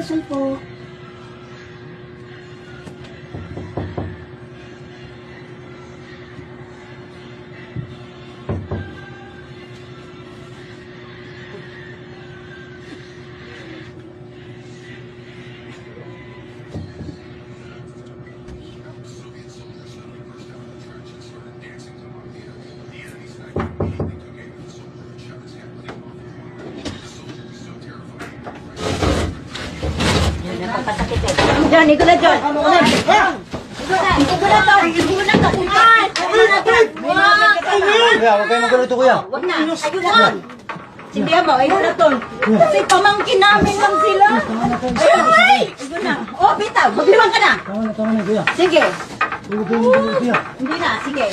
Dasal po. John, ito na, John. Ito na, kapuntan. Kuya, huwag kayo magulito, kuya. Wag na, ayun na. Sige mo, ayun na, Ton. Kasi pamangkin namin lang sila. Ay! Ayun na. Oh, bitaw, magliwang ka na. Tama na, kuya. Sige. Huwag kayo magulito, kuya. Hindi na, sige.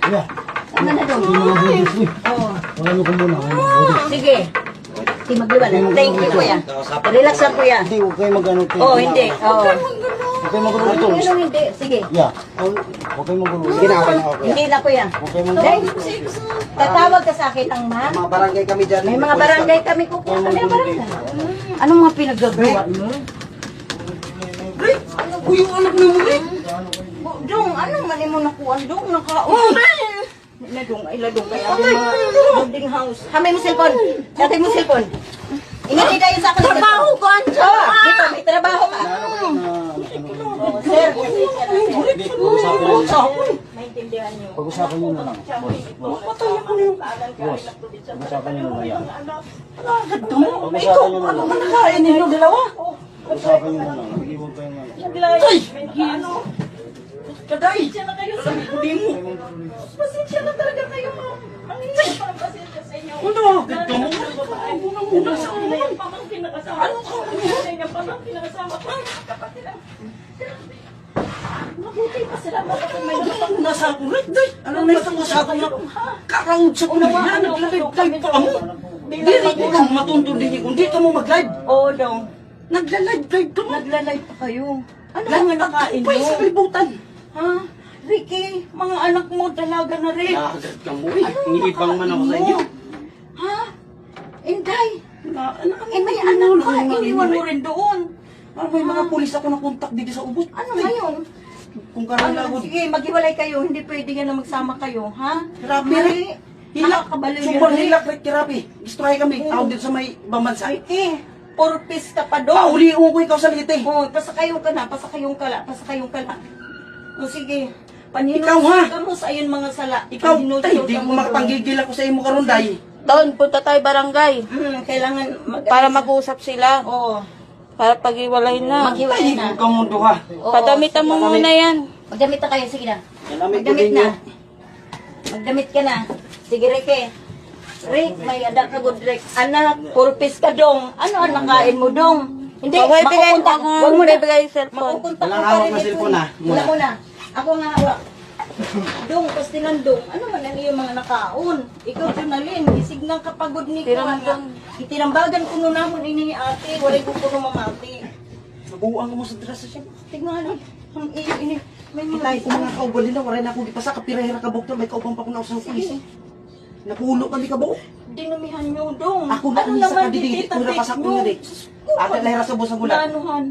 Kuya, Tama na, Don. hindi mga bulis, kuya. Oo. Wala mo ko muna. Sige. Sige, magliwang. Thank you, kuya. Relax lang, kuya. Hindi, huwag kayo mag-ano. Oh, hindi. Oo. Huwag kayo magulito. Ano, hindi. Sige. Yeah. Huwag kayo magulito. Sige na, okay na, kuya. Hindi na, kuya. Huwag kayo Dahil, magulito. tatawag ka sa akin ang ma. Mga barangay kami dyan. May mga barangay kami kukuha. Ano yung barangay? Anong mga pinagagawa mo? Rick! Uy, yung anak mo, Rick! Dong, ano man mo nakuha? Dong, nakaon. Ladong, ay ladong kaya. Building house. Hamay mo cellphone. Datay mo cellphone. Ingat tayo sa akin. Trabaho ko, Anjo. Dito, may trabaho ka. Sir, maintindihan niyo. Pag-usapan nyo na lang. Patay ako na yung Pag-usapan nyo na lang yan. agad mo. Ikaw, ano man nakain ninyo dalawa? Pag-usapan nyo na lang. Mag-iwan kayo nga. Ay! Ano? Kaday! Pasensya na kayo sa likodi mo. Pasensya na talaga kayo, ma'am. Ang hindi pa ang pasensya sa inyo. Ano? Ganto mo? Ano na muna sa akin? Yung pamangkin na kasama. Ano ka? Yung pamangkin na kasama. Kapatid lang. Mabuti pa sila mo kung may lutang nasa ako. Day! Ano na itong nasa ako na? Karaod sa kumila. Nag-live pa mo. Dili ko lang matuntun din kung di ka mo mag-live. Oo, Dong. Nagla-live ka mo. Nagla-live pa kayo. Ano Lang ang nakain mo? Pwede sa kalibutan. Ha? Ricky, mga anak mo dalaga na rin. Agad ka mo eh. Ngibang man ako sa inyo. Ha? Inday, Ano may anak ka. Iniwan mo rin doon. May mga pulis ako na kontak dito sa ubos. Ano ngayon? Kung karoon Ano, ako. sige, maghiwalay kayo. Hindi pwede nga na magsama kayo, ha? Grabe, Mali. Hilak. Nakakabaliw Super yan, hilak, Rick. Kirapi. Destroy kami. Tawag dito sa may bambansa. Ricky, purpose ka pa doon. Pauliin ko ikaw sa lite. Oh, pasakayong ka na, pasakayong ka na. O sige, Ikaw, ha? ka mo sa ayun mga sala. Ikaw, Paninusyo tay, ka di ko mo makapanggigil ako sa imo karon day. Doon, punta tayo barangay. doon. Kailangan Para mag-usap sila. Oo, Para pag-iwalay na. maghiwalay Ay, na. ikaw mundo ha. Oo. Padamitan mo muna yan. Magdamit na kayo, sige na. Malamig ko Magdamit din na. yun. Magdamit ka na. Sige, Ricky. Rick, may adak ka good, Rick. Anak, purpose ka dong. Ano ang nakain mo dong? Hindi, Huwag bigay, makukontak. huwag Huwag mo na. bigay yung cellphone. Makukontak Walang ko pa hawak rin na ito. cellphone, ha? Wala muna. Ako nga hawak. Dong, pastilan dong. Ano man ang iyong mga nakaon? Ikaw, Junalyn, isig ng kapagod ni ko. Tinambagan. Itinambagan ko nun namon ini ni ate. Walay ko ko mamati. Nabuang mo sa dress siya. Tingnan, ang iyo ini. May Ilay ko mga kaubali na, wala na akong ipasa, kapirahira ka buktor, may kaupang pa ko na ako sa pulis. Napulo kami ka ba? dinumihan nyo dong. Ako na ang isa ka didikit ko na pasak ko na rin. Agad lahira sa busang gulat. Nanuhan.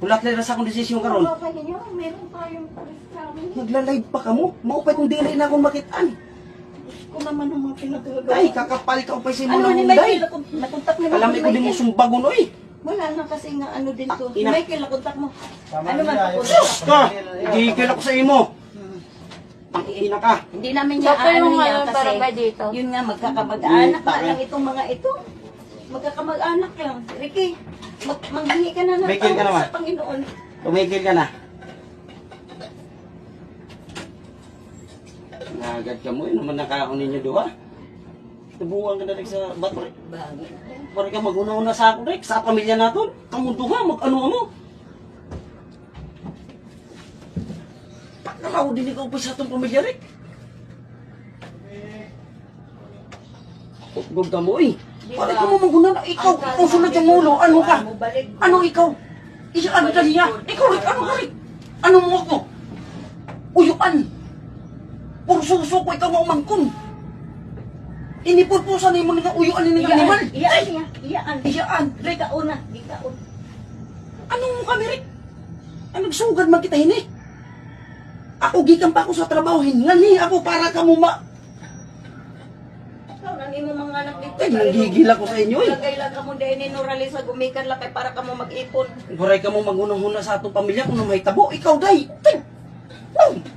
Gulat lahira sa akong desisyon karon. Baka ninyo, meron tayong reklamo. Nagla-live pa ka mo? Maupay kung dili na akong makitaan. Ko naman ang mga pinagagawa. Ay, kakapal ka upay sa imo Ano na ni hunday. Michael? Nakontak ni Alam ko din mo sumbagon oy. Wala na kasi nga ano din to. Ina. Michael, nakontak mo. Ano man papunta? Ka, igigil ako sa imo. Ang ina ka. Hindi namin niya Saka yung niya ano, barangay dito. Yun nga, magkakamag-anak na lang itong mga ito. Magkakamag-anak lang. Ricky, manghingi ka na ng Michael ka tawad naman. sa Panginoon. Tumigil ka na. Nagad ka mo, naman nakaon ninyo doha. Nabuang ka na rin sa bato. Para ka mag-una-una sa ako, Rick, sa pamilya natin. Kamundo ka, mag-ano mo. Pakalaw din ikaw pa sa itong pamilya, Rick. Utgod ka mo, eh. Para ka mo mag-una na, ikaw sunod yung ulo. Ano ka? Ano ikaw? Ano ka niya? Ikaw, Rick, ano ka, Rick? Ano mo ako? Uyuan. Puro suso ko, ikaw nga umangkon. Inipurpusan ni mo nga uyuan ni nga animal. Iyaan niya. Iyaan. Iyaan. Rick, kauna. Ikaon. Anong kami rin? Ang nagsugad man kita hini. Ako gikan pa ako sa trabaho, hingan ni ako para ka mo Ikaw, nani mo mga anak dito. Ay, nanggigil ako sa inyo eh. Lagay lang ka mo din ni Noralisa, gumikan lang kay para ka mo mag-ipon. Guray ka mo magunahuna sa atong pamilya kung may tabo. Ikaw, day.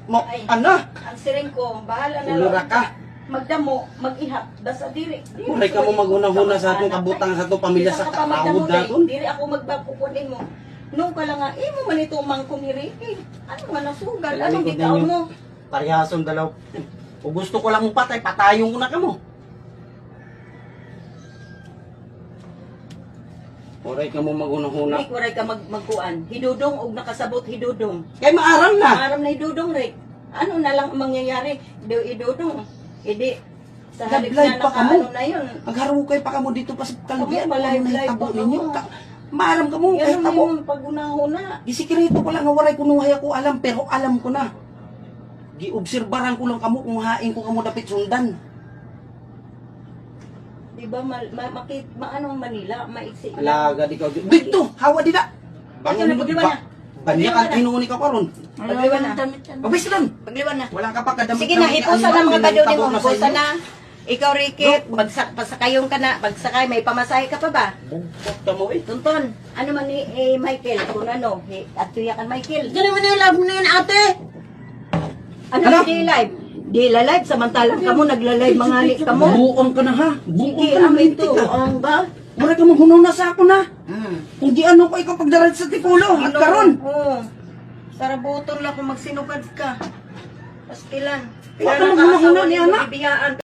Mo, Ay. ana. Ang siring ko, bahala na Ulura ka. Magdamo, mag-ihap, basta diri. Guray ka mo magunahuna sa atong kabutang sa atong pamilya sa kaawod naton. Diri ako magbapukunin mo. Nung ka lang nga, mo man ito mangkong hiriki. Ano man nasugal? Anong Likod bitaw ninyo. mo? Parihason dalaw. O gusto ko lang mong patay, patayong ko na ka mo. Guray ka mo magunahuna. Rick, waray ka magkuan. Hidudong og nakasabot hidudong. Kay maaram na. Aram na hidudong, Rick. Ano na lang ang mangyayari? Hidudong. Hindi. Sa halip Nag-live na pa ka mo. ano na yun. Magharukay pa ka mo dito pa sa kalubian. Kamu, Ano na live hitabo pa ka ninyo? mo. Maaram ka mo, kahit Yan tabo. yung pagunahuna. Gisikreto ko lang nga waray kunuhay ako alam, pero alam ko na. Giobserbaran ko lang kamo kung hain ko kamo dapit sundan. Diba, maano Manila, maiksi. Alaga di ka. Dito, hawa di na. Pagyan na, pagliwan na. Banyakan tinuni ka karon. Pagliwan na. Mabis lang. Pagliwan na. Wala ka pa kadamit. Sige na, ipusa na mga badyo ni mo. Ipusa Ipusa na. Ikaw, Ricky, pasakayong ka na. Pagsakay, may pamasahe ka pa ba? Bukta mo eh. Tunton, ano man ni Michael? Kung ano, at tuyakan Michael. Ganun mo na yung love mo na yun, ate. Ano di live? Di live, samantalang ka mo, nagla-live mga alik ka mo. Buon ka na ha. Buon Sige, ka na. amin to. Ka. Ang ba? Wala ka mahunaw na sa ako na. Kung di ano ko ikaw pagdarat sa tipulo. At karon. Oo. Sarabuton lang kung magsinugad ka. Pastilan. Wala ka maghunahuna ni anak. Bibiyaan.